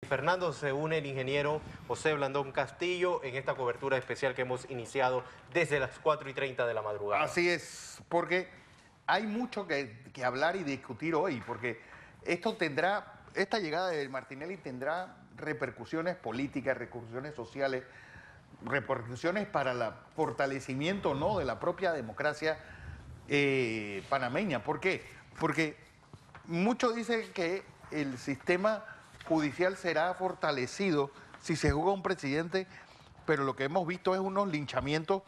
Fernando, se une el ingeniero José Blandón Castillo en esta cobertura especial que hemos iniciado desde las 4:30 de la madrugada. Así es, porque hay mucho que hablar y discutir hoy, porque esta llegada de Martinelli tendrá repercusiones políticas, repercusiones sociales, repercusiones para el fortalecimiento, ¿no?, de la propia democracia panameña. ¿Por qué? Porque muchos dicen que el sistema judicial será fortalecido si se juzga un presidente, pero lo que hemos visto es unos linchamientos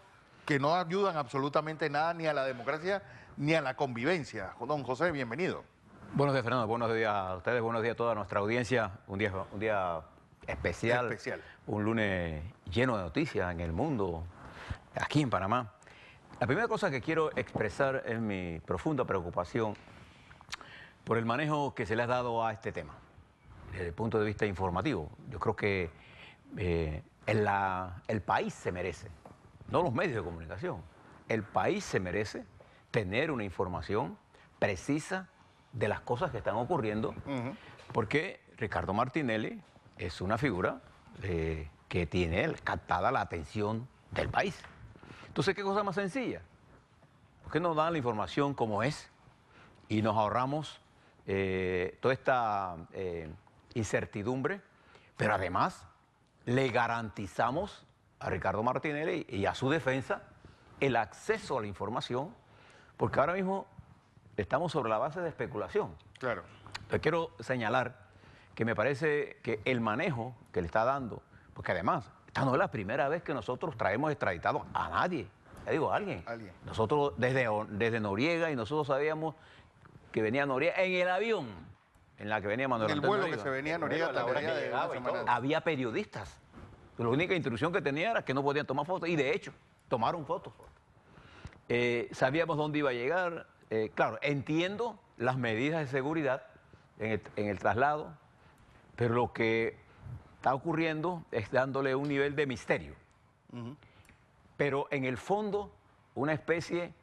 que no ayudan absolutamente nada ni a la democracia ni a la convivencia. Don José, bienvenido. Buenos días, Fernando. Buenos días a ustedes, buenos días a toda nuestra audiencia. Un día especial, un lunes lleno de noticias en el mundo, aquí en Panamá. La primera cosa que quiero expresar es mi profunda preocupación por el manejo que se le ha dado a este tema, desde el punto de vista informativo. Yo creo que el país se merece, no los medios de comunicación, el país se merece tener una información precisa de las cosas que están ocurriendo, porque Ricardo Martinelli es una figura que tiene captada la atención del país. Entonces, ¿qué cosa más sencilla? ¿Por qué no dan la información como es y nos ahorramos toda esta incertidumbre, pero además le garantizamos a Ricardo Martinelli y a su defensa el acceso a la información, porque ahora mismo estamos sobre la base de especulación. Claro. Entonces quiero señalar que me parece que el manejo que le está dando, porque además, esta no es la primera vez que nosotros traemos extraditado a nadie, le digo a alguien. Nosotros desde Noriega, y nosotros sabíamos que venía Noriega en el avión en la que venía Manuel En el Antonio vuelo Noriega. que se venía Noriega a la hora que llegaba y todo. Había periodistas. La única instrucción que tenía era que no podían tomar fotos, y de hecho, tomaron fotos. Sabíamos dónde iba a llegar. Claro, entiendo las medidas de seguridad en el traslado, pero lo que está ocurriendo es dándole un nivel de misterio. Pero en el fondo, una especie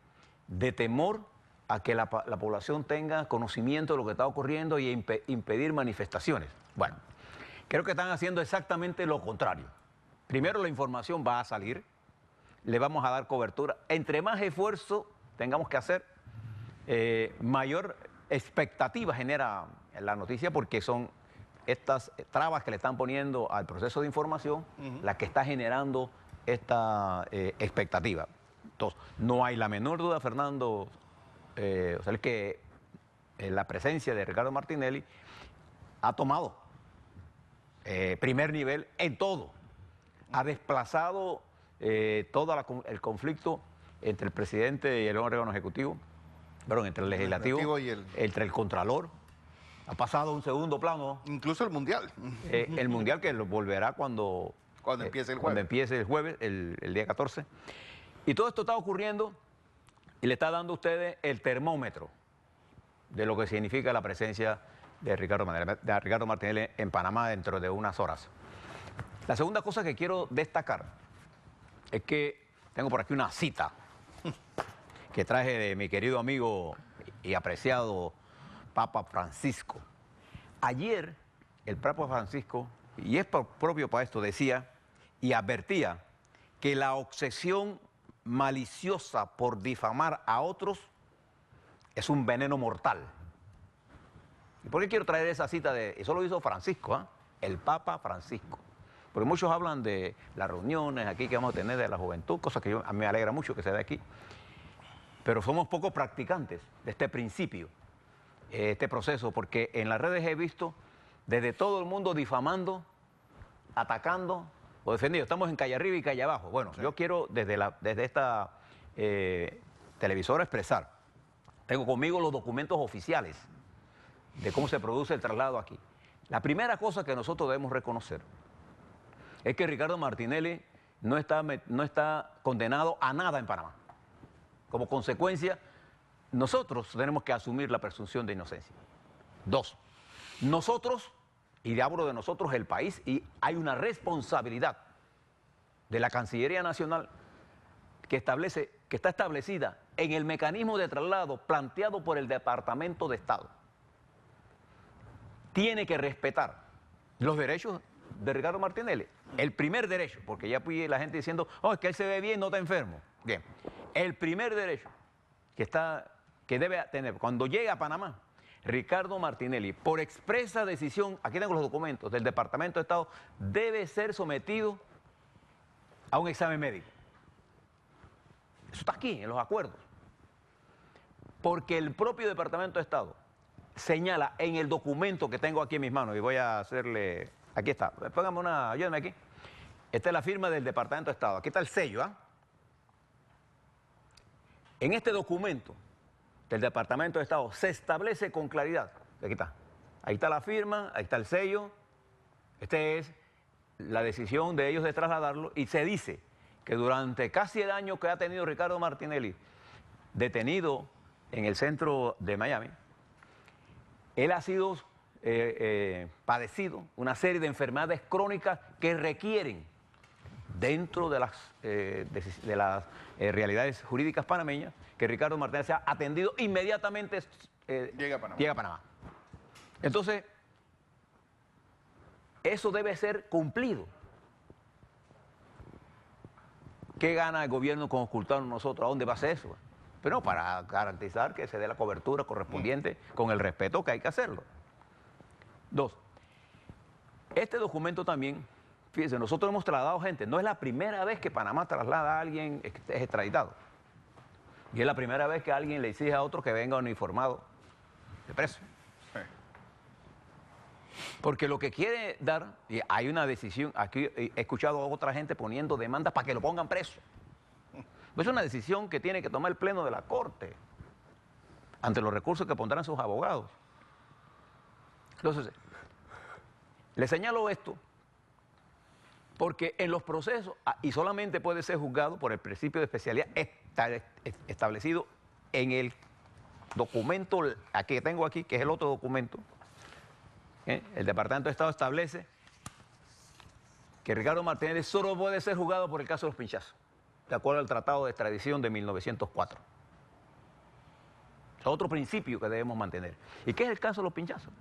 de temor a que la población tenga conocimiento de lo que está ocurriendo y impedir manifestaciones. Bueno, creo que están haciendo exactamente lo contrario. Primero, la información va a salir, le vamos a dar cobertura. Entre más esfuerzo tengamos que hacer, mayor expectativa genera la noticia, porque son estas trabas que le están poniendo al proceso de información las que está generando esta expectativa. Entonces, no hay la menor duda, Fernando, o sea, que la presencia de Ricardo Martinelli ha tomado primer nivel en todo. Ha desplazado todo el conflicto entre el presidente y el órgano ejecutivo, perdón, entre el legislativo y entre el contralor. Ha pasado a un segundo plano. Incluso el Mundial. El Mundial, que lo volverá cuando empiece el jueves. Cuando empiece el jueves, el día 14. Y todo esto está ocurriendo y le está dando a ustedes el termómetro de lo que significa la presencia de Ricardo Martinelli en Panamá dentro de unas horas. La segunda cosa que quiero destacar es que tengo por aquí una cita que traje de mi querido amigo y apreciado Papa Francisco. Ayer el Papa Francisco, y es propio para esto, decía y advertía que la obsesión maliciosa por difamar a otros es un veneno mortal. ¿Y por qué quiero traer esa cita? Eso lo hizo Francisco, el Papa Francisco. Porque muchos hablan de las reuniones aquí que vamos a tener de la juventud, cosa que a mí me alegra mucho que se dé aquí. Pero somos poco practicantes de este principio, este proceso, porque en las redes he visto desde todo el mundo difamando, atacando o defendiendo. Estamos en calle arriba y calle abajo. Bueno, sí. Yo quiero desde esta televisora expresar, tengo conmigo los documentos oficiales de cómo se produce el traslado aquí. La primera cosa que nosotros debemos reconocer es que Ricardo Martinelli no está condenado a nada en Panamá. Como consecuencia, nosotros tenemos que asumir la presunción de inocencia. Dos, nosotros, y hablo de nosotros, el país, y hay una responsabilidad de la Cancillería Nacional que está establecida en el mecanismo de traslado planteado por el Departamento de Estado. Tiene que respetar los derechos de Ricardo Martinelli. El primer derecho, porque ya fui la gente diciendo, oh, es que él se ve bien, no está enfermo. Bien, el primer derecho que debe tener cuando llegue a Panamá, Ricardo Martinelli, por expresa decisión, aquí tengo los documentos del Departamento de Estado, debe ser sometido a un examen médico. Eso está aquí, en los acuerdos. Porque el propio Departamento de Estado señala en el documento que tengo aquí en mis manos, y voy a hacerle, aquí está, póngame ayúdame aquí. Esta es la firma del Departamento de Estado, aquí está el sello, ¿ah? En este documento del Departamento de Estado se establece con claridad, aquí está, ahí está la firma, ahí está el sello, esta es la decisión de ellos de trasladarlo, y se dice que durante casi el año que ha tenido Ricardo Martinelli detenido en el centro de Miami, él ha sido padecido una serie de enfermedades crónicas que requieren, dentro de las realidades jurídicas panameñas, que Ricardo Martinelli sea atendido inmediatamente llega a Panamá. Entonces, eso debe ser cumplido. ¿Qué gana el gobierno con ocultarnos nosotros? ¿A dónde va a ser eso? Pero no, para garantizar que se dé la cobertura correspondiente con el respeto que hay que hacerlo. Dos, este documento también, fíjense, nosotros hemos trasladado gente, no es la primera vez que Panamá traslada a alguien que es extraditado. Y es la primera vez que alguien le exige a otro que venga uniformado de preso. Porque lo que quiere dar, y hay una decisión, aquí he escuchado a otra gente poniendo demandas para que lo pongan preso. Es una decisión que tiene que tomar el Pleno de la Corte, ante los recursos que pondrán sus abogados. Entonces, le señalo esto, porque en los procesos, y solamente puede ser juzgado por el principio de especialidad establecido en el documento que tengo aquí, que es el otro documento, el Departamento de Estado establece que Ricardo Martinelli solo puede ser juzgado por el caso de los pinchazos, de acuerdo al Tratado de Extradición de 1904. Es otro principio que debemos mantener. ¿Y qué es el caso de los pinchazos?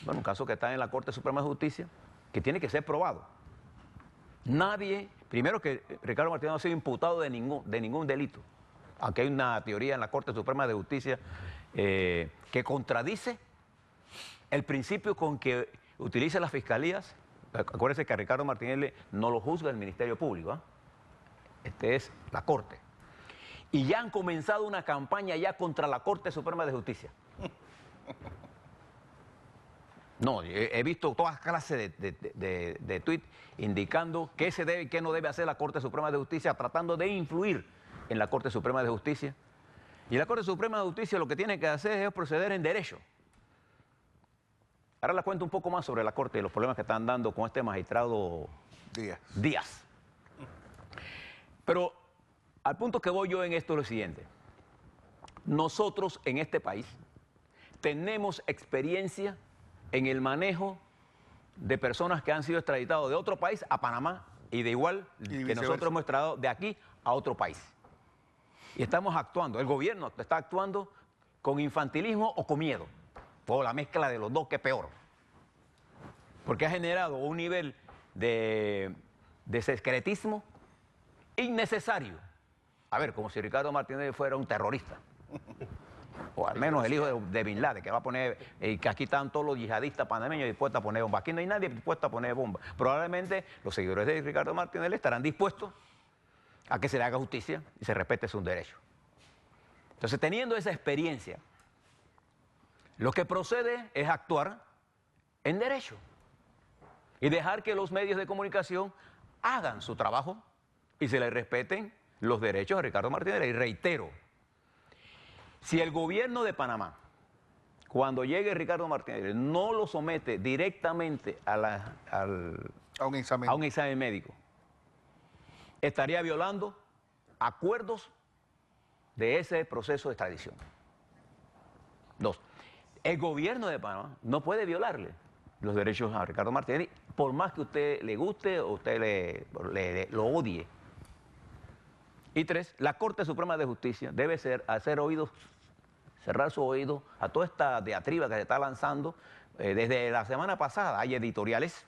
Bueno, un caso que está en la Corte Suprema de Justicia, que tiene que ser probado. Nadie, primero que Ricardo Martinelli no ha sido imputado de ningún delito, aunque hay una teoría en la Corte Suprema de Justicia que contradice el principio con que utiliza las fiscalías. Acuérdense que a Ricardo Martinelli no lo juzga el Ministerio Público, ¿eh? Este es la Corte. Y ya han comenzado una campaña ya contra la Corte Suprema de Justicia. No, he visto todas clases de tweets indicando qué se debe y qué no debe hacer la Corte Suprema de Justicia, tratando de influir en la Corte Suprema de Justicia. Y la Corte Suprema de Justicia lo que tiene que hacer es proceder en derecho. Ahora les cuento un poco más sobre la Corte y los problemas que están dando con este magistrado Díaz. Pero al punto que voy yo en esto es lo siguiente. Nosotros en este país tenemos experiencia en el manejo de personas que han sido extraditados de otro país a Panamá y de igual que nosotros hemos extraditado de aquí a otro país. Y estamos actuando, el gobierno está actuando con infantilismo o con miedo, o la mezcla de los dos, que es peor. Porque ha generado un nivel de secretismo innecesario. A ver, como si Ricardo Martinelli fuera un terrorista. O al menos el hijo de Bin Laden, que va a poner, que aquí están todos los yihadistas panameños dispuestos a poner bombas. Aquí no hay nadie dispuesto a poner bombas. Probablemente los seguidores de Ricardo Martinelli estarán dispuestos a que se le haga justicia y se respete su derecho. Entonces, teniendo esa experiencia, lo que procede es actuar en derecho y dejar que los medios de comunicación hagan su trabajo y se le respeten los derechos a Ricardo Martinelli. Y reitero, si el gobierno de Panamá, cuando llegue Ricardo Martinelli, no lo somete directamente a un examen médico, estaría violando acuerdos de ese proceso de extradición. Dos, el gobierno de Panamá no puede violarle los derechos a Ricardo Martinelli, por más que a usted le guste o usted lo odie. Y tres, la Corte Suprema de Justicia debe cerrar su oído a toda esta diatriba que se está lanzando desde la semana pasada hay editoriales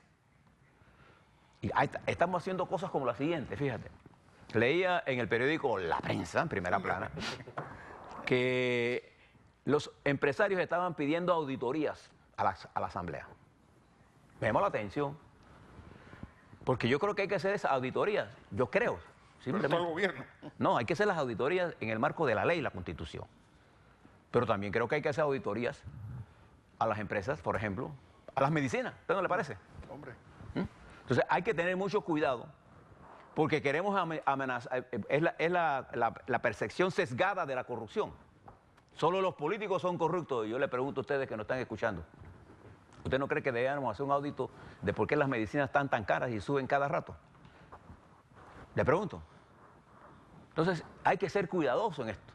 y estamos haciendo cosas como la siguiente, fíjate. Leía en el periódico La Prensa, en primera plana, que los empresarios estaban pidiendo auditorías a la Asamblea. Me llamó la atención, porque yo creo que hay que hacer esas auditorías, yo creo, simplemente. Pero todo el gobierno. No, hay que hacer las auditorías en el marco de la ley y la Constitución. Pero también creo que hay que hacer auditorías a las empresas, por ejemplo, a las medicinas. ¿A usted no le parece? Hombre. Entonces hay que tener mucho cuidado porque queremos amenazar, es la percepción sesgada de la corrupción. Solo los políticos son corruptos. Y yo le pregunto a ustedes que nos están escuchando, ¿usted no cree que debemos hacer un audito de por qué las medicinas están tan caras y suben cada rato? Le pregunto. Entonces hay que ser cuidadosos en esto,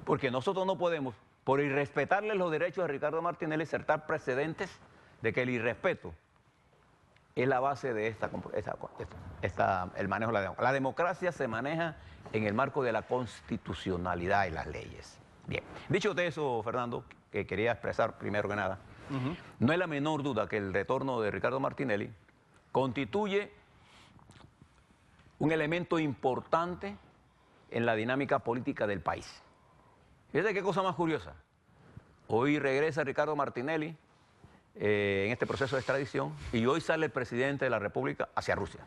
porque nosotros no podemos, por irrespetarle los derechos a Ricardo Martinelli, sentar precedentes de que el irrespeto es la base de el manejo de la democracia. La democracia se maneja en el marco de la constitucionalidad y las leyes. Bien, dicho de eso, Fernando, que quería expresar primero que nada, no hay la menor duda que el retorno de Ricardo Martinelli constituye un elemento importante en la dinámica política del país. Fíjate qué cosa más curiosa. Hoy regresa Ricardo Martinelli en este proceso de extradición y hoy sale el presidente de la República hacia Rusia.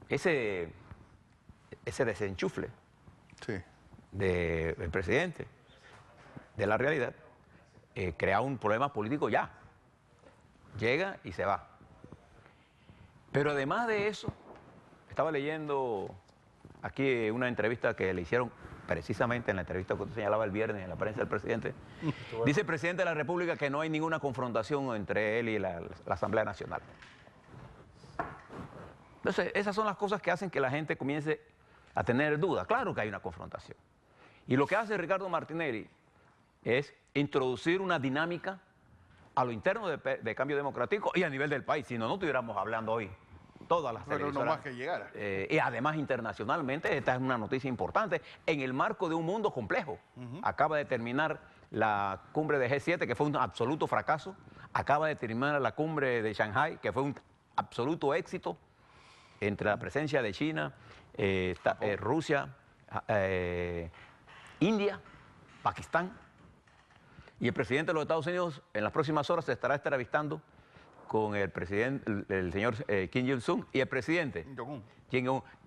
Ese desenchufle del presidente de la realidad crea un problema político ya. Llega y se va. Pero además de eso, estaba leyendo aquí una entrevista que le hicieron precisamente en la entrevista que usted señalaba el viernes en la prensa del presidente. Dice el presidente de la República que no hay ninguna confrontación entre él y la Asamblea Nacional. Entonces, esas son las cosas que hacen que la gente comience a tener dudas. Claro que hay una confrontación. Y lo que hace Ricardo Martinelli es introducir una dinámica a lo interno de Cambio Democrático y a nivel del país. Si no, no estuviéramos hablando hoy todas las televisoras. Pero no más que llegara. Y además internacionalmente, esta es una noticia importante en el marco de un mundo complejo. Acaba de terminar la cumbre de G7, que fue un absoluto fracaso. Acaba de terminar la cumbre de Shanghái, que fue un absoluto éxito, entre la presencia de China, Rusia, India, Pakistán. Y el presidente de los Estados Unidos en las próximas horas se estará entrevistando con el presidente, el señor Kim Jong-un, y el presidente,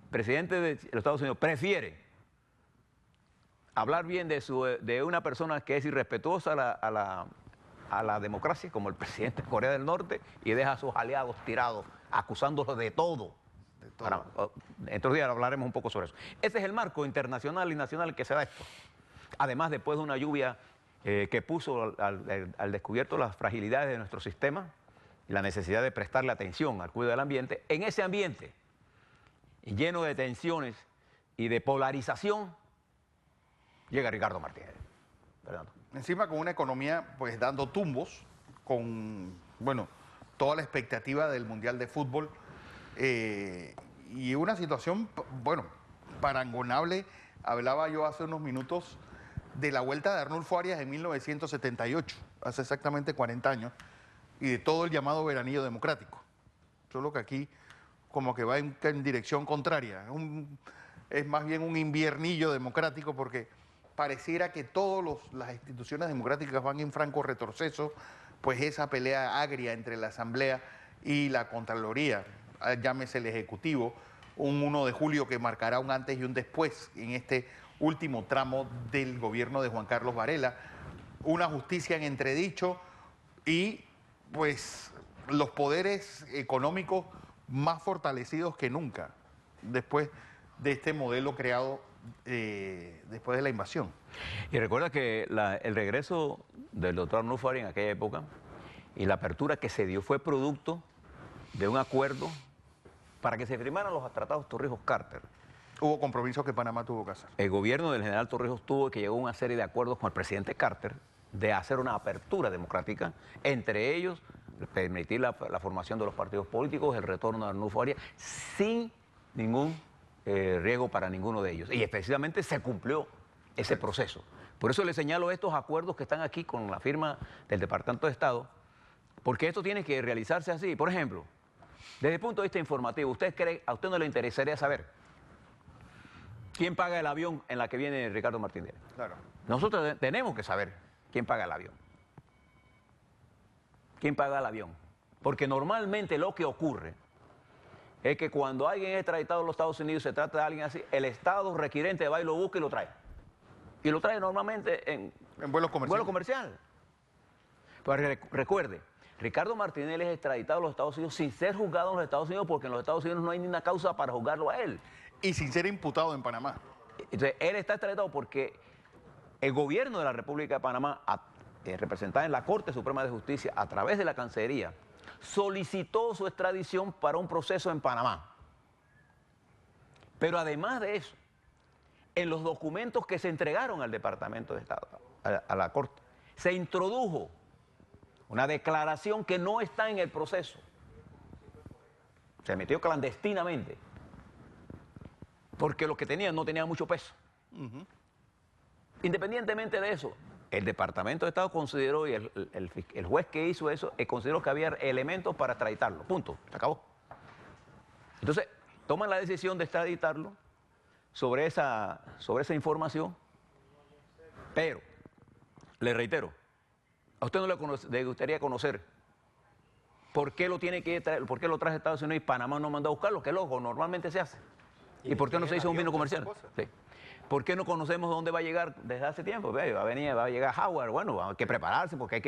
presidente de los Estados Unidos, prefiere hablar bien de una persona que es irrespetuosa a la democracia, como el presidente de Corea del Norte, y deja a sus aliados tirados, acusándolos de todo. Estos días hablaremos un poco sobre eso. Ese es el marco internacional y nacional que se da esto. Además, después de una lluvia que puso al descubierto las fragilidades de nuestro sistema y la necesidad de prestarle atención al cuidado del ambiente, en ese ambiente lleno de tensiones y de polarización, llega Ricardo Martinelli. Fernando. Encima con una economía pues dando tumbos, con, bueno, toda la expectativa del Mundial de Fútbol y una situación, bueno, parangonable. Hablaba yo hace unos minutos de la vuelta de Arnulfo Arias en 1978, hace exactamente 40 años, y de todo el llamado veranillo democrático. Solo que aquí como que va en dirección contraria. Es más bien un inviernillo democrático porque pareciera que todas las instituciones democráticas van en franco retroceso, pues esa pelea agria entre la Asamblea y la Contraloría, llámese el Ejecutivo, un 1 de julio que marcará un antes y un después en este último tramo del gobierno de Juan Carlos Varela, una justicia en entredicho y pues los poderes económicos más fortalecidos que nunca después de este modelo creado después de la invasión. Y recuerda que el regreso del doctor Arnulfo Arias en aquella época y la apertura que se dio fue producto de un acuerdo para que se firmaran los tratados Torrijos-Carter. Hubo compromisos que Panamá tuvo que hacer. El gobierno del general Torrijos tuvo que llegar a una serie de acuerdos con el presidente Carter de hacer una apertura democrática, entre ellos permitir la formación de los partidos políticos, el retorno de Arnulfo Arias, sin ningún riesgo para ninguno de ellos. Y específicamente se cumplió ese proceso. Por eso le señalo estos acuerdos que están aquí con la firma del Departamento de Estado, porque esto tiene que realizarse así. Por ejemplo, desde el punto de vista informativo, ¿a usted no le interesaría saber quién paga el avión en la que viene Ricardo Martinelli? Claro. Nosotros tenemos que saber quién paga el avión. ¿Quién paga el avión? Porque normalmente lo que ocurre es que cuando alguien es extraditado a los Estados Unidos, se trata de alguien así, el Estado requirente va y lo busca y lo trae. Y lo trae normalmente en vuelo comercial. vuelo comercial. Pues recuerde, Ricardo Martinelli es extraditado a los Estados Unidos sin ser juzgado en los Estados Unidos, porque en los Estados Unidos no hay ni una causa para juzgarlo a él. Y sin ser imputado en Panamá. Entonces, él está extraditado porque el gobierno de la República de Panamá, representada en la Corte Suprema de Justicia a través de la Cancillería, solicitó su extradición para un proceso en Panamá. Pero además de eso, en los documentos que se entregaron al Departamento de Estado, a la Corte, se introdujo una declaración que no está en el proceso. Se metió clandestinamente, porque lo que tenía no tenía mucho peso. Independientemente de eso, el Departamento de Estado consideró, y el juez que hizo eso, consideró que había elementos para extraditarlo. Punto. Se acabó. Entonces, toman la decisión de extraditarlo sobre esa información, pero, le reitero, a usted no le gustaría conocer por qué lo tiene que traer, por qué lo trae a Estados Unidos y Panamá no mandó a buscarlo, que loco, normalmente se hace. ¿Y por qué no se hizo un vino comercial? Sí. ¿Por qué no conocemos dónde va a llegar desde hace tiempo? Va a llegar Howard. Bueno, hay que prepararse porque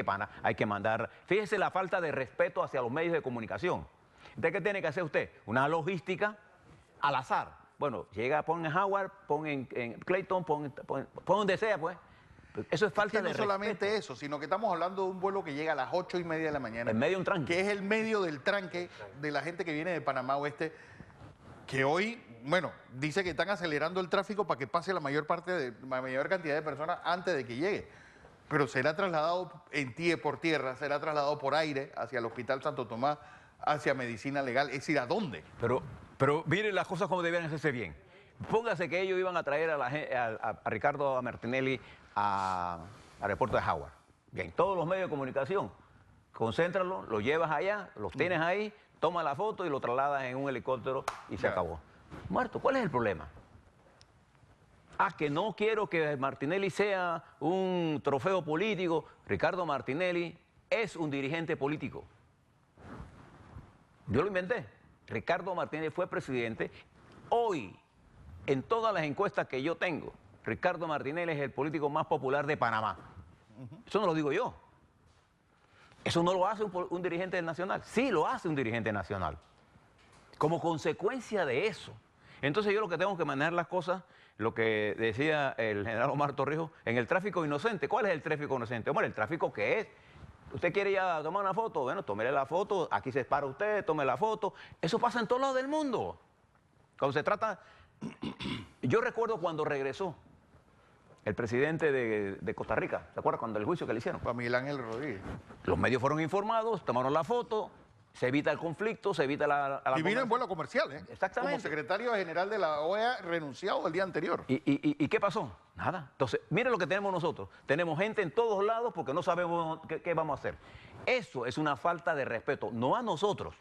hay que mandar. Fíjese la falta de respeto hacia los medios de comunicación. Entonces, ¿qué tiene que hacer usted? Una logística al azar. Bueno, llega, pon en Howard, pon en Clayton, pon donde sea, pues. Eso es falta de respeto. No solamente eso, sino que estamos hablando de un vuelo que llega a las 8:30 de la mañana. En medio de un tranque. Que es el medio del tranque de la gente que viene de Panamá Oeste, que hoy, bueno, dice que están acelerando el tráfico para que pase la mayor cantidad de personas antes de que llegue. Pero será trasladado por tierra, será trasladado por aire hacia el Hospital Santo Tomás, hacia Medicina Legal. Es decir, ¿a dónde? Pero miren las cosas como debían hacerse bien. Póngase que ellos iban a traer a Ricardo Martinelli al aeropuerto de Howard. Bien, todos los medios de comunicación, concéntralo, lo llevas allá, los tienes ahí, toma la foto y lo trasladas en un helicóptero y se acabó. Muerto, ¿cuál es el problema? Que no quiero que Martinelli sea un trofeo político. Ricardo Martinelli es un dirigente político. Yo lo inventé. Ricardo Martinelli fue presidente. Hoy, en todas las encuestas que yo tengo, Ricardo Martinelli es el político más popular de Panamá. Eso no lo digo yo. Eso no lo hace un dirigente nacional. Sí lo hace un dirigente nacional. Como consecuencia de eso. Entonces yo lo que tengo que manejar las cosas, lo que decía el general Omar Torrijos, en el tráfico inocente. ¿Cuál es el tráfico inocente? Hombre, el tráfico que es. ¿Usted quiere ir a tomar una foto? Bueno, tómele la foto, aquí se para usted, tome la foto. Eso pasa en todos lados del mundo. Cuando se trata... Yo recuerdo cuando regresó el presidente de Costa Rica, ¿se acuerda cuando el juicio que le hicieron? Para Miguel Ángel Rodríguez. Los medios fueron informados, tomaron la foto, se evita el conflicto, se evita la y vino en vuelo comercial, ¿eh? Exactamente. Como secretario general de la OEA renunciado el día anterior. ¿Y qué pasó? Nada. Entonces, mire lo que tenemos nosotros. Tenemos gente en todos lados porque no sabemos qué vamos a hacer. Eso es una falta de respeto, no a nosotros,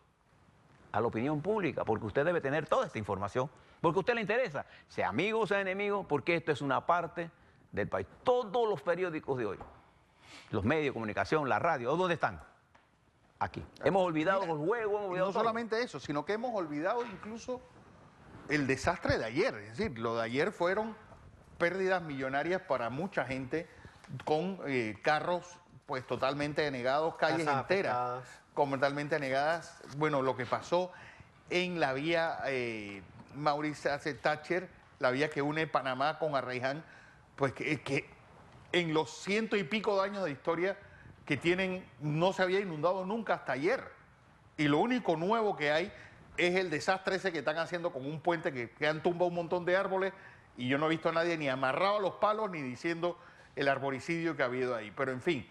a la opinión pública, porque usted debe tener toda esta información, porque a usted le interesa, sea amigo o sea enemigo, porque esto es una parte del país. Todos los periódicos de hoy, los medios de comunicación, la radio, ¿dónde están? Aquí. Hemos olvidado los juegos, hemos olvidado no todo. solamente eso, sino que hemos olvidado incluso el desastre de ayer. Es decir, lo de ayer fueron pérdidas millonarias para mucha gente con carros pues totalmente denegados, calles enteras totalmente anegadas. Bueno, lo que pasó en la vía Maurice Thatcher, la vía que une Panamá con Arraiján, pues que en los 100 y pico de años de historia que tienen, no se había inundado nunca hasta ayer. Y lo único nuevo que hay es el desastre ese que están haciendo con un puente que han tumbado un montón de árboles y yo no he visto a nadie ni amarrado a los palos ni diciendo el arboricidio que ha habido ahí. Pero en fin,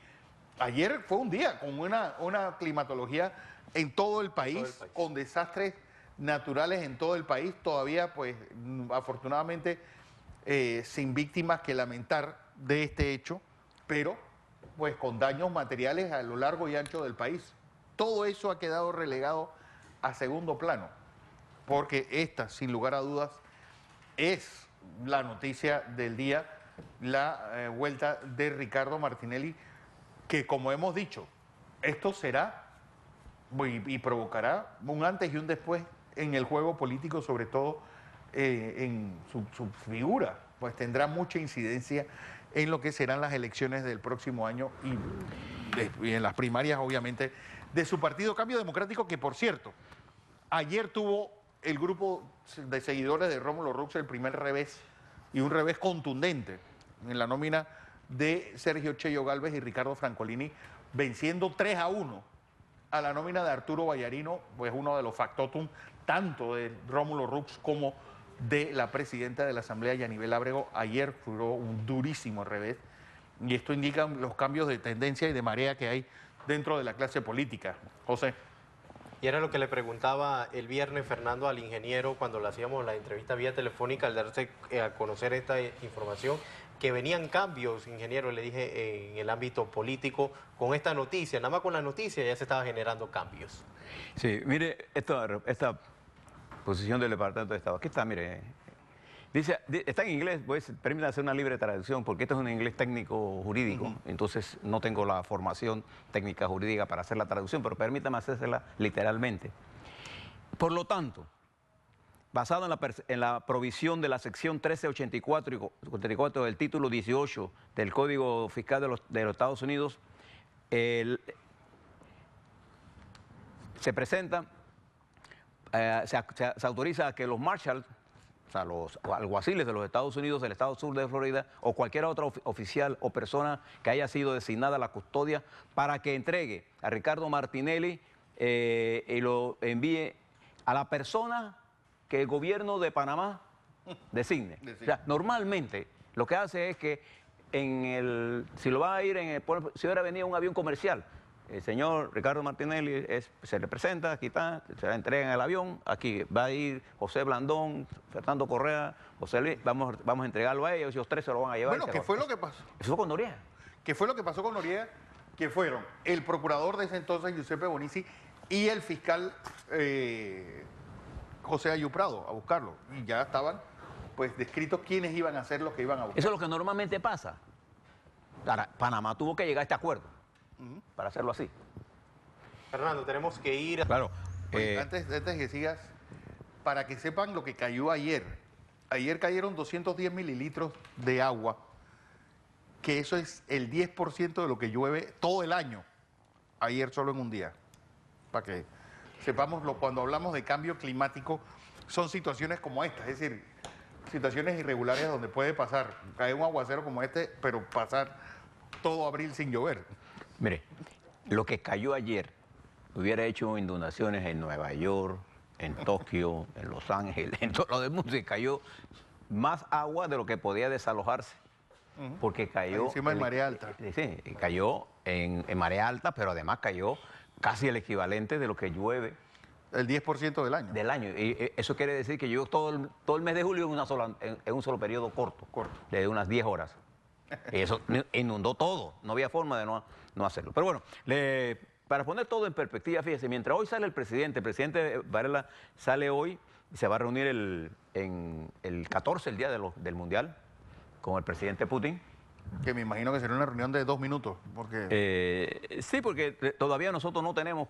ayer fue un día con una climatología en todo el país, con desastres naturales en todo el país, todavía pues afortunadamente sin víctimas que lamentar, de este hecho, pero pues con daños materiales a lo largo y ancho del país. Todo eso ha quedado relegado a segundo plano, porque esta, sin lugar a dudas, es la noticia del día, la vuelta de Ricardo Martinelli, que como hemos dicho, esto será y provocará un antes y un después en el juego político, sobre todo en su figura, pues tendrá mucha incidencia en lo que serán las elecciones del próximo año y en las primarias, obviamente, de su partido Cambio Democrático, que por cierto, ayer tuvo el grupo de seguidores de Rómulo Rux el primer revés, y un revés contundente en la nómina de Sergio Cheyo Gálvez y Ricardo Francolini, venciendo 3-1 a la nómina de Arturo Vallarino, pues uno de los factotum tanto de Rómulo Rux como de la presidenta de la Asamblea, Yanibel Ábrego. Ayer fue un durísimo revés, y esto indica los cambios de tendencia y de marea que hay dentro de la clase política. José. Y era lo que le preguntaba el viernes Fernando al ingeniero cuando le hacíamos la entrevista vía telefónica al darse a conocer esta información, que venían cambios, ingeniero, le dije, en el ámbito político con esta noticia. Nada más con la noticia ya se estaba generando cambios. Sí, mire, esta posición del Departamento de Estado, aquí está, mire, dice, está en inglés, pues permítame hacer una libre traducción, porque esto es un inglés técnico jurídico, entonces no tengo la formación técnica jurídica para hacer la traducción, pero permítame hacérsela literalmente. Por lo tanto, basado en la provisión de la sección 1384 y 84 del título 18 del Código Fiscal de los Estados Unidos, se presenta, se autoriza a que los marshals, o sea, los alguaciles de los Estados Unidos, del Estado Sur de Florida, o cualquier otro oficial o persona que haya sido designada a la custodia, para que entregue a Ricardo Martinelli y lo envíe a la persona que el gobierno de Panamá designe. O sea, normalmente lo que hace es que si lo va a ir si hubiera venido un avión comercial, el señor Ricardo Martinelli se le presenta, aquí está, se le entrega en el avión, aquí va a ir José Blandón, Fernando Correa, José Luis, vamos a entregarlo a ellos tres se lo van a llevar. Bueno, ¿qué fue lo que pasó? Eso fue con Noriega. ¿Qué fue lo que pasó con Noriega? Que fueron el procurador de ese entonces, Giuseppe Bonici, y el fiscal José Ayuprado a buscarlo. Y ya estaban pues descritos quiénes iban a ser los que iban a buscar. Eso es lo que normalmente pasa. Ahora, Panamá tuvo que llegar a este acuerdo para hacerlo así. Fernando, tenemos que ir... Claro. Oye, antes de que sigas, para que sepan lo que cayó ayer. Ayer cayeron 210 mililitros de agua, que eso es el 10% de lo que llueve todo el año. Ayer solo en un día. Para que sepamos, cuando hablamos de cambio climático, son situaciones como esta, es decir, situaciones irregulares donde puede pasar, caer un aguacero como este, pero pasar todo abril sin llover. Mire, lo que cayó ayer hubiera hecho inundaciones en Nueva York, en Tokio, en Los Ángeles, en todo lo del mundo. Se cayó más agua de lo que podía desalojarse, porque cayó... Encima en marea alta. Sí, cayó en marea alta, pero además cayó casi el equivalente de lo que llueve. El 10% del año. Del año. Y eso quiere decir que lluvió todo el mes de julio en un solo periodo corto, de unas 10 horas. Y eso inundó todo, no había forma de no hacerlo. Pero bueno, para poner todo en perspectiva, fíjese, mientras hoy sale el presidente Varela sale hoy y se va a reunir el 14, el día del Mundial, con el presidente Putin. Que me imagino que será una reunión de 2 minutos, porque... sí, porque todavía nosotros no tenemos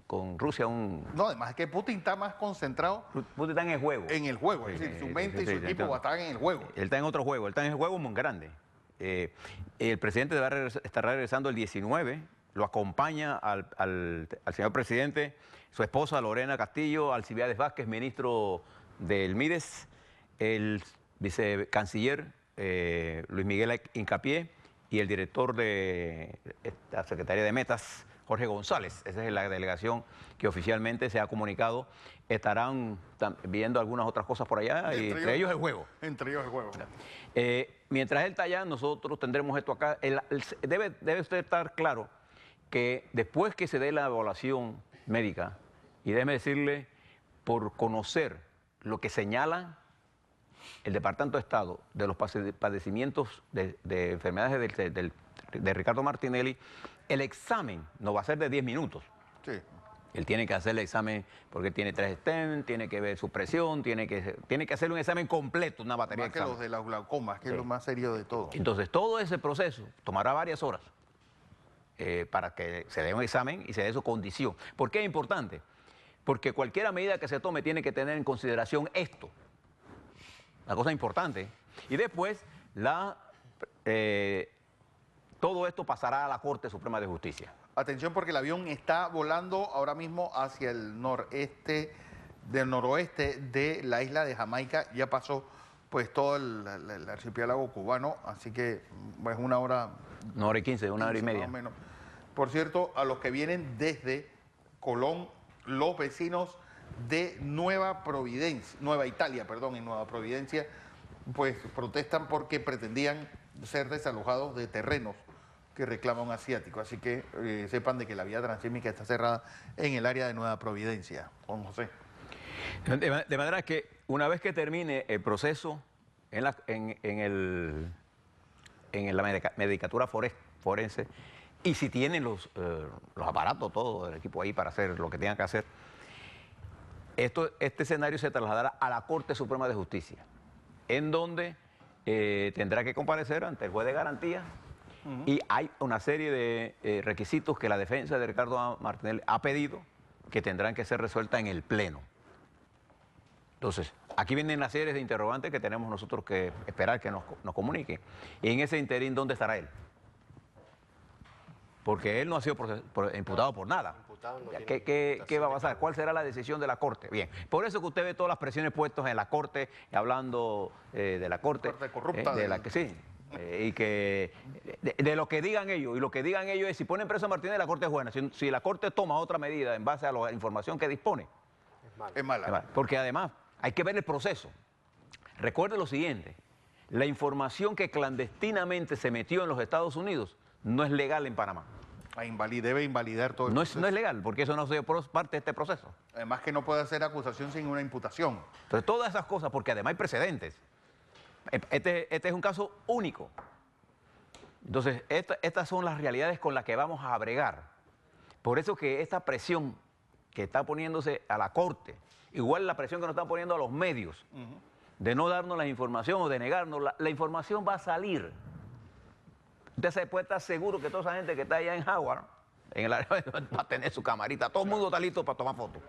con Rusia un... No, además es que Putin está más concentrado... Putin está en el juego. En el juego, es decir, su mente y su equipo va a estar en el juego. Él está en otro juego, él está en el juego muy grande. El presidente estará regresando el 19, lo acompaña al señor presidente, su esposa Lorena Castillo, Alcibiades Vázquez, ministro del MIDES, el vicecanciller Luis Miguel Incapié y el director de la Secretaría de Metas, Jorge González. Esa es la delegación que oficialmente se ha comunicado. Estarán viendo algunas otras cosas por allá, y entre ellos el juego. Entre ellos el juego. Mientras él está allá, nosotros tendremos esto acá. Debe usted estar claro que después que se dé la evaluación médica, y déjeme decirle, por conocer lo que señalan, el Departamento de Estado de los padecimientos de enfermedades de Ricardo Martinelli, el examen no va a ser de 10 minutos. Sí. Él tiene que hacer el examen porque tiene 3 stents, tiene que ver su presión, tiene que hacer un examen completo, una batería Más de que los exámenes. de la glaucoma, que Sí. es lo más serio de todo. Entonces, todo ese proceso tomará varias horas para que se dé un examen y se dé su condición. ¿Por qué es importante? Porque cualquier medida que se tome tiene que tener en consideración esto. La cosa importante. Y después, todo esto pasará a la Corte Suprema de Justicia. Atención porque el avión está volando ahora mismo hacia el noroeste de la isla de Jamaica. Ya pasó pues todo el archipiélago cubano, así que es una hora... 1 hora y 15, 1 hora y 15 media. más o menos. Por cierto, a los que vienen desde Colón, los vecinos de Nueva Italia, en Nueva Providencia, pues protestan porque pretendían ser desalojados de terrenos que reclama un asiático. Así que sepan de que la vía transísmica está cerrada en el área de Nueva Providencia. Juan José. De manera que una vez que termine el proceso en la medicatura forense, y si tienen los aparatos, todo el equipo ahí para hacer lo que tengan que hacer, este escenario se trasladará a la Corte Suprema de Justicia, en donde tendrá que comparecer ante el juez de garantía. Y hay una serie de requisitos que la defensa de Ricardo Martinelli ha pedido que tendrán que ser resueltas en el Pleno. Entonces, aquí vienen las series de interrogantes que tenemos nosotros que esperar que nos comuniquen. Y en ese interín, ¿dónde estará él? Porque él no ha sido imputado por nada. ¿Qué va a pasar? ¿Cuál será la decisión de la Corte? Bien, por eso que usted ve todas las presiones puestas en la Corte, hablando de la Corte. Corte corrupta. Sí. Y que de lo que digan ellos, y lo que digan ellos es si ponen preso a Martínez, la Corte es buena. Si la Corte toma otra medida en base a la información que dispone, Es mala. porque además hay que ver el proceso. Recuerde lo siguiente, la información que clandestinamente se metió en los Estados Unidos no es legal en Panamá. Debe invalidar todo el No proceso. es legal, porque eso no es parte de este proceso. Además que no puede hacer acusación sin una imputación. Entonces, todas esas cosas, porque además hay precedentes. Este es un caso único. Entonces, estas son las realidades con las que vamos a bregar. Por eso que esta presión que está poniéndose a la Corte, igual la presión que nos están poniendo a los medios, de no darnos la información o de negarnos, la información va a salir. Usted se puede estar seguro que toda esa gente que está allá en Howard, en el área, va a tener su camarita, todo el mundo está listo para tomar fotos.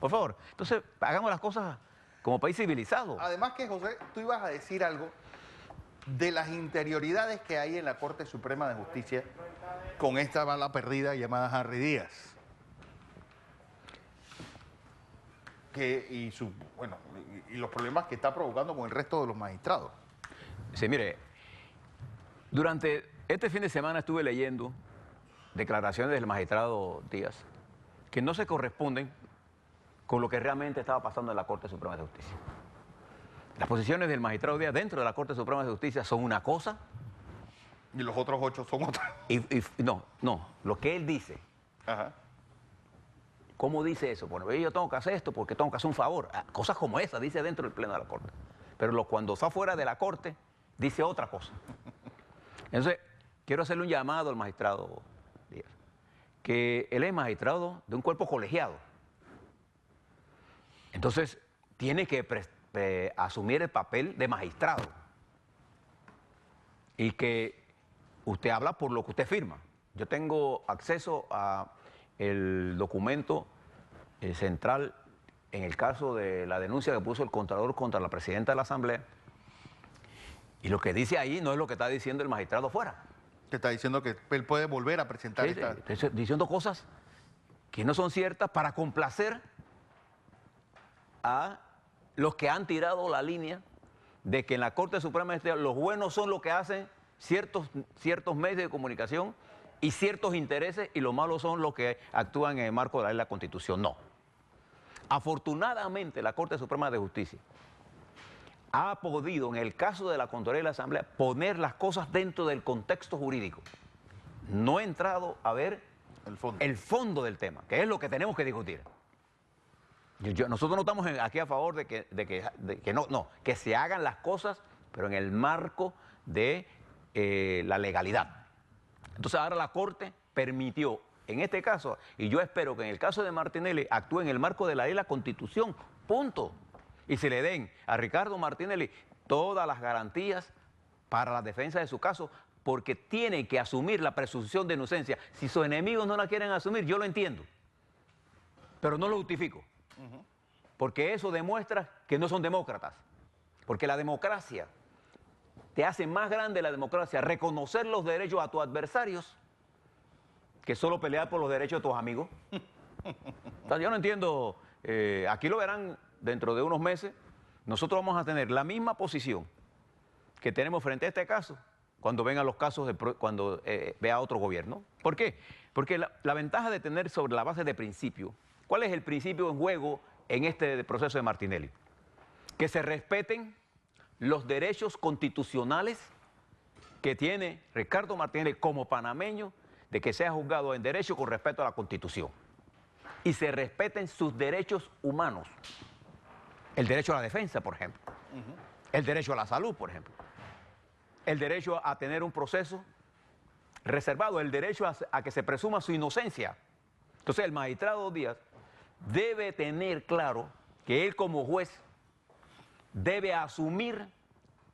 Por favor, entonces hagamos las cosas como país civilizado. Además que, José, tú ibas a decir algo de las interioridades que hay en la Corte Suprema de Justicia con esta bala perdida llamada Harry Díaz. Y los problemas que está provocando con el resto de los magistrados. Sí, mire, durante este fin de semana estuve leyendo declaraciones del magistrado Díaz que no se corresponden con lo que realmente estaba pasando en la Corte Suprema de Justicia. Las posiciones del magistrado Díaz dentro de la Corte Suprema de Justicia son una cosa. Y los otros 8 son otra. No, lo que él dice. Ajá. ¿Cómo dice eso? Bueno, yo tengo que hacer esto porque tengo que hacer un favor. Cosas como esas dice dentro del Pleno de la Corte. Pero cuando está fuera de la Corte, dice otra cosa. Entonces, quiero hacerle un llamado al magistrado Díaz, que él es magistrado de un cuerpo colegiado. Entonces, tiene que asumir el papel de magistrado. Y que usted habla por lo que usted firma. Yo tengo acceso a el documento central en el caso de la denuncia que puso el Contralor contra la Presidenta de la Asamblea. Y lo que dice ahí no es lo que está diciendo el magistrado fuera. Que está diciendo que él puede volver a presentar esta... Está diciendo cosas que no son ciertas para complacer a los que han tirado la línea de que en la Corte Suprema los buenos son los que hacen ciertos medios de comunicación y ciertos intereses, y los malos son los que actúan en el marco de la ley de la Constitución. No. Afortunadamente, la Corte Suprema de Justicia ha podido, en el caso de la Contraloría de la Asamblea, poner las cosas dentro del contexto jurídico. No he entrado a ver el fondo del tema, que es lo que tenemos que discutir. Nosotros no estamos aquí a favor de que no, que se hagan las cosas, pero en el marco de la legalidad. Entonces ahora la Corte permitió, en este caso, y yo espero que en el caso de Martinelli actúe en el marco de la ley y la Constitución, punto. Y se le den a Ricardo Martinelli todas las garantías para la defensa de su caso, porque tiene que asumir la presunción de inocencia. Si sus enemigos no la quieren asumir, yo lo entiendo, pero no lo justifico. Porque eso demuestra que no son demócratas. Porque la democracia, te hace más grande la democracia reconocer los derechos a tus adversarios que solo pelear por los derechos de tus amigos. O sea, yo no entiendo, aquí lo verán dentro de unos meses, nosotros vamos a tener la misma posición que tenemos frente a este caso cuando vengan los casos, cuando vea otro gobierno. ¿Por qué? Porque la ventaja de tener sobre la base de principio, ¿cuál es el principio en juego en este proceso de Martinelli? Que se respeten los derechos constitucionales que tiene Ricardo Martinelli como panameño de que sea juzgado en derecho con respeto a la Constitución. Y se respeten sus derechos humanos. El derecho a la defensa, por ejemplo. El derecho a la salud, por ejemplo. El derecho a tener un proceso reservado. El derecho a que se presuma su inocencia. Entonces el magistrado Díaz debe tener claro que él como juez debe asumir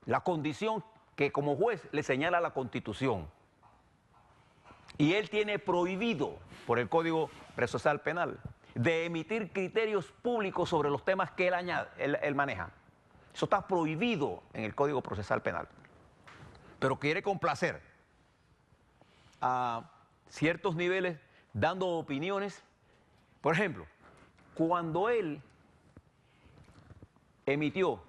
la condición que como juez le señala la Constitución. Y él tiene prohibido, por el Código Procesal Penal, de emitir criterios públicos sobre los temas que él maneja. Eso está prohibido en el Código Procesal Penal. Pero quiere complacer a ciertos niveles dando opiniones. Por ejemplo, cuando él emitió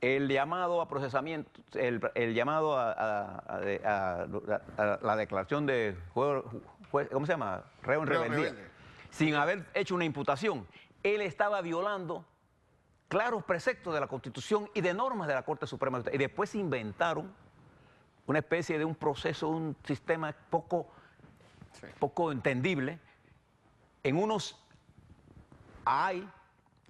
el llamado a procesamiento, el llamado a la declaración de ¿cómo se llama? Reo en rebeldía. Sin haber hecho una imputación, él estaba violando claros preceptos de la Constitución y de normas de la Corte Suprema. Y después se inventaron una especie de un proceso, un sistema poco entendible. En unos hay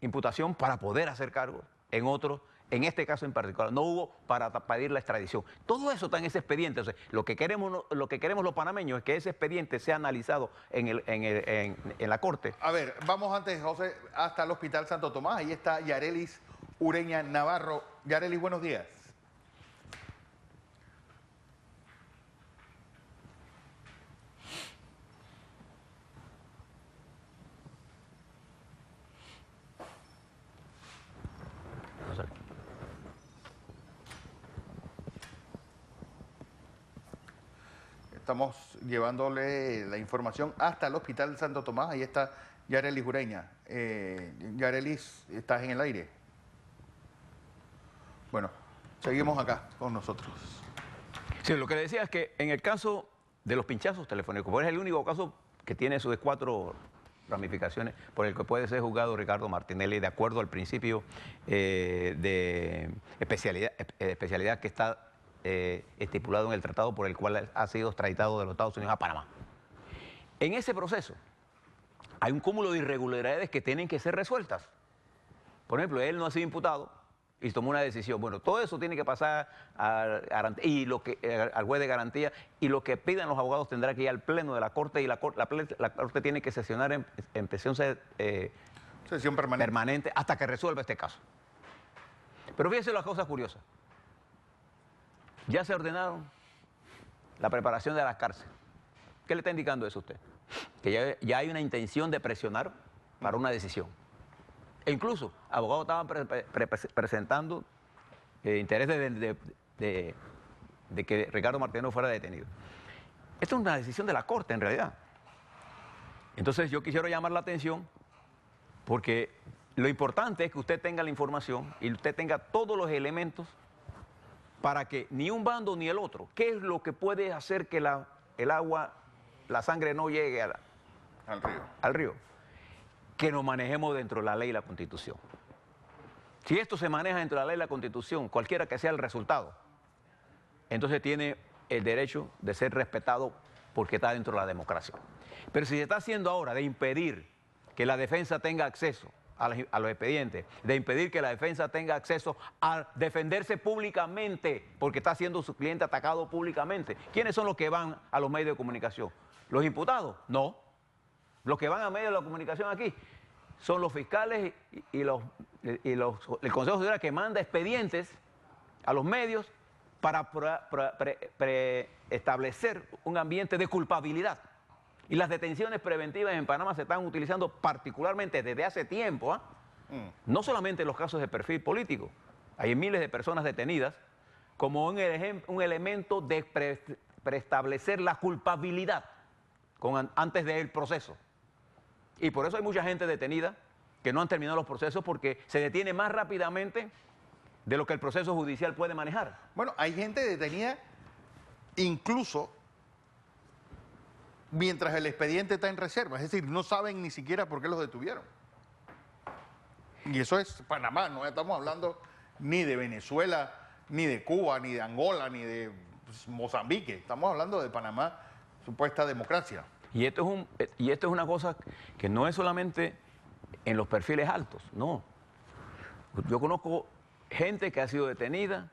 imputación para poder hacer cargos, en otros, en este caso en particular, no hubo para pedir la extradición. Todo eso está en ese expediente. O sea, lo que queremos los panameños es que ese expediente sea analizado en la Corte. A ver, vamos antes, José, hasta el Hospital Santo Tomás. Ahí está Yarelis Ureña Navarro. Yarelis, buenos días. Estamos llevándole la información hasta el Hospital Santo Tomás. Ahí está Yarelis Ureña. Yarelis, ¿estás en el aire? Bueno, seguimos acá con nosotros. Sí, lo que le decía es que en el caso de los pinchazos telefónicos, pues es el único caso que tiene sus 4 ramificaciones por el que puede ser juzgado Ricardo Martinelli de acuerdo al principio de especialidad que está estipulado en el tratado por el cual ha sido extraditado de los Estados Unidos a Panamá. En ese proceso hay un cúmulo de irregularidades que tienen que ser resueltas. Por ejemplo, él no ha sido imputado y tomó una decisión. Bueno, todo eso tiene que pasar al juez de garantía, y lo que pidan los abogados tendrá que ir al pleno de la Corte, y la Corte tiene que sesionar en sesión permanente hasta que resuelva este caso. Pero fíjense las cosas curiosas. Ya se ordenaron la preparación de las cárceles. ¿Qué le está indicando eso a usted? Que ya hay una intención de presionar para una decisión. E incluso abogados estaban presentando interés de que Ricardo Martinelli fuera detenido. Esto es una decisión de la Corte, en realidad. Entonces yo quisiera llamar la atención porque lo importante es que usted tenga la información y usted tenga todos los elementos para que ni un bando ni el otro. ¿Qué es lo que puede hacer que el agua, la sangre no llegue al río? Que nos manejemos dentro de la ley y la Constitución. Si esto se maneja dentro de la ley y la Constitución, cualquiera que sea el resultado, entonces tiene el derecho de ser respetado porque está dentro de la democracia. Pero si se está haciendo ahora de impedir que la defensa tenga acceso a los expedientes, de impedir que la defensa tenga acceso a defenderse públicamente, porque está siendo su cliente atacado públicamente. ¿Quiénes son los que van a los medios de comunicación? ¿Los imputados? No. Los que van a medios de la comunicación aquí son los fiscales el Consejo Judicial que manda expedientes a los medios para establecer un ambiente de culpabilidad. Y las detenciones preventivas en Panamá se están utilizando particularmente desde hace tiempo, no solamente en los casos de perfil político. Hay miles de personas detenidas como un elemento de preestablecer la culpabilidad antes del proceso. Y por eso hay mucha gente detenida que no han terminado los procesos porque se detiene más rápidamente de lo que el proceso judicial puede manejar. Bueno, hay gente detenida incluso mientras el expediente está en reserva, es decir, no saben ni siquiera por qué los detuvieron. Y eso es Panamá, no estamos hablando ni de Venezuela, ni de Cuba, ni de Angola, ni de Mozambique, estamos hablando de Panamá, supuesta democracia. Y esto es una cosa que no es solamente en los perfiles altos, no. Yo conozco gente que ha sido detenida,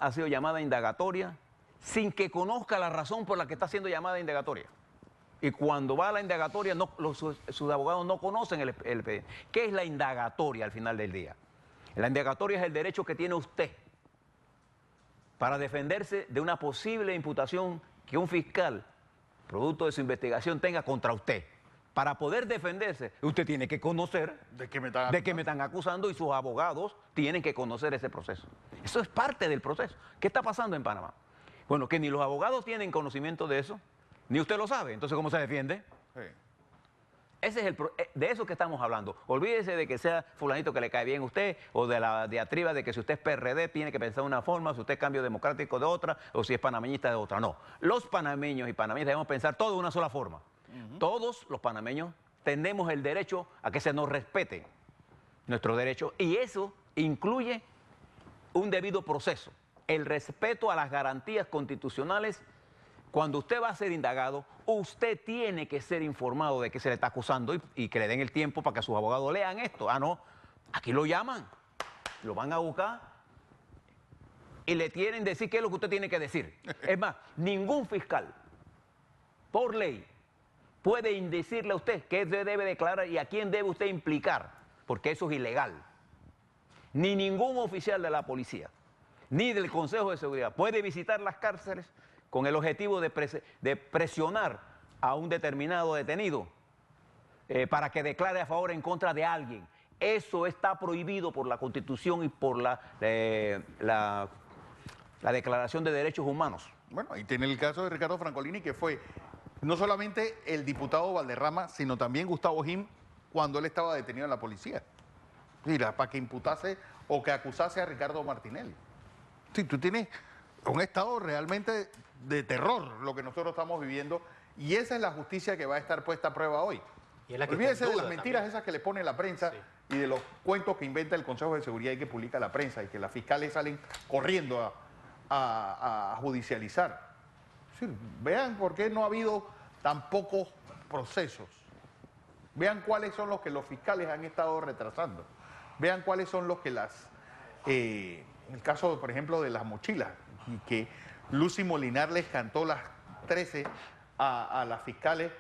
ha sido llamada a indagatoria, sin que conozca la razón por la que está siendo llamada a indagatoria. Y cuando va a la indagatoria, sus abogados no conocen el expediente. ¿Qué es la indagatoria al final del día? La indagatoria es el derecho que tiene usted para defenderse de una posible imputación que un fiscal, producto de su investigación, tenga contra usted. Para poder defenderse, usted tiene que conocer de qué me están acusando y sus abogados tienen que conocer ese proceso. Eso es parte del proceso. ¿Qué está pasando en Panamá? Bueno, que ni los abogados tienen conocimiento de eso, ni usted lo sabe. Entonces, ¿cómo se defiende? Sí. Ese es de eso que estamos hablando. Olvídese de que sea fulanito que le cae bien a usted, o de la diatriba de que si usted es PRD tiene que pensar de una forma, si usted es cambio democrático de otra, o si es panameñista de otra. No. Los panameños y panameñas debemos pensar todo de una sola forma. Todos los panameños tenemos el derecho a que se nos respete nuestros derechos, y eso incluye un debido proceso. El respeto a las garantías constitucionales. Cuando usted va a ser indagado, usted tiene que ser informado de qué se le está acusando y que le den el tiempo para que sus abogados lean esto. Ah, no, aquí lo llaman, lo van a buscar y le tienen que decir qué es lo que usted tiene que decir. Es más, ningún fiscal, por ley, puede decirle a usted qué debe declarar y a quién debe usted implicar, porque eso es ilegal. Ni ningún oficial de la policía, ni del Consejo de Seguridad puede visitar las cárceles con el objetivo de presionar a un determinado detenido para que declare a favor o en contra de alguien. Eso está prohibido por la Constitución y por la Declaración de Derechos Humanos. Bueno, ahí tiene el caso de Ricardo Francolini, que fue no solamente el diputado Valderrama, sino también Gustavo Jim, cuando él estaba detenido en la policía. Mira, para que imputase o que acusase a Ricardo Martinelli. Sí, tú tienes un estado realmente de terror, lo que nosotros estamos viviendo, y esa es la justicia que va a estar puesta a prueba hoy. Y olvídese de las mentiras esas que le pone la prensa, sí, y de los cuentos que inventa el Consejo de Seguridad y que publica la prensa, y que las fiscales salen corriendo a judicializar. Sí, vean por qué no ha habido tan pocos procesos. Vean cuáles son los que los fiscales han estado retrasando. Vean cuáles son los que en el caso, por ejemplo, de las mochilas, y que Lucy Molinar les cantó las 13 a las fiscales,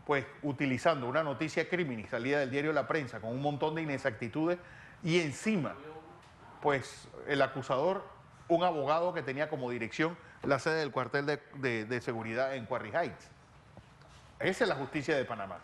pues utilizando una noticia criminis salida del diario La Prensa con un montón de inexactitudes, y encima, pues el acusador, un abogado que tenía como dirección la sede del cuartel de seguridad en Quarry Heights. Esa es la justicia de Panamá.